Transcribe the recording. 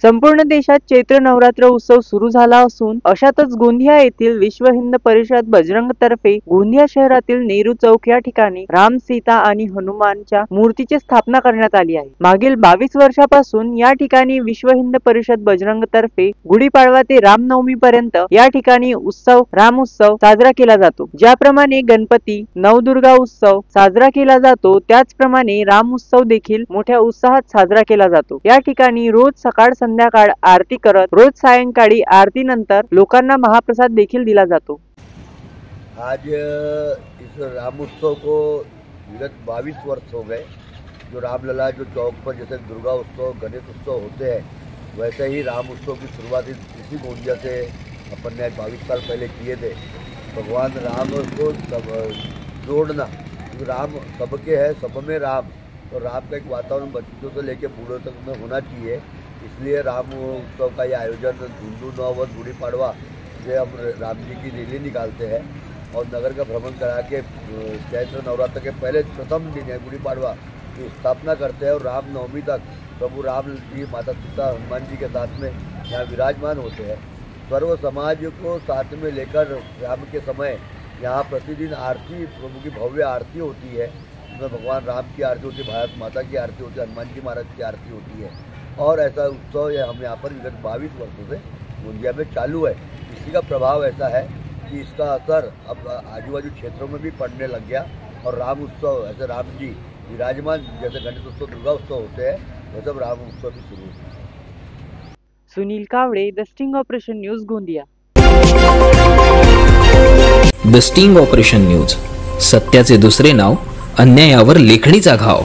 संपूर्ण देशात चैत्र नवरात्र उत्सव सुरू झाला असून अशातच गोंदिया येथील विश्व हिंद परिषद बजरंग तर्फे गोंदिया शहरातील नेहरू चौक या ठिकाणी राम, सीता आणि हनुमानच्या मूर्तीची स्थापना करण्यात आली आहे। मागील 22 वर्षापासून या ठिकाणी विश्व हिंद परिषद बजरंग तर्फे गुढीपाडवा ते रामनवमी पर्यंत या ठिकाणी राम उत्सव साजरा केला जातो। ज्याप्रमाणे गणपती, नवदुर्गा उत्सव साजरा केला जातो त्याचप्रमाणे राम उत्सव देखील मोठ्या उत्साहात साजरा केला जातो। या ठिकाणी रोज सकाळ संध्याकाळ आरती करत रोज सायंकाळी आरती नंतर लोकांना महाप्रसाद देखील दिला जातो। आज इस राम उत्सव को विगत 22 वर्ष हो गए। जो रामलला जो चौक पर जैसे दुर्गा उत्सव, गणेश उत्सव होते हैं वैसे ही राम उत्सव की शुरुआत इसी गोंदिया से अपन ने 22 साल पहले किए थे। भगवान राम को जोड़ना, राम सबके है, सब में राम, और राम का एक वातावरण बच्चों से लेकर बूढ़ों तक में होना चाहिए। इसलिए राम उत्सव का ये आयोजन हिंदू नव वर्ष गुड़ी पाड़वा से हम राम जी की रैली निकालते हैं और नगर का भ्रमण करा के चैत्र नवरात्र के पहले प्रथम दिन है गुड़ी पाड़वा की स्थापना करते हैं और राम नवमी तक प्रभु राम जी, माता सीता, हनुमान जी के साथ में यहाँ विराजमान होते हैं। सर्व समाज को साथ में लेकर राम के समय यहाँ प्रतिदिन आरती, प्रभु की भव्य आरती होती है। इसमें भगवान राम की आरती होती है, भारत माता की आरती होती है, हनुमान जी महाराज की आरती होती है। और ऐसा उत्सव हम यहाँ पर विगत 22 वर्षों से गोंदिया में चालू है। इसी का प्रभाव ऐसा है कि इसका असर अब आजू बाजू क्षेत्रों में भी पड़ने लग गया और राम उत्सव, ऐसे राम जी विराजमान, जैसे गणेश उत्सव, दुर्गा उत्सव होते हैं वैसे राम उत्सव भी शुरू होता है। Sunil Kawade, the sting operation news, Gondia. The sting operation news, सत्याचे दुसरे नाव, अन्यायावर लेखणीचा घाव।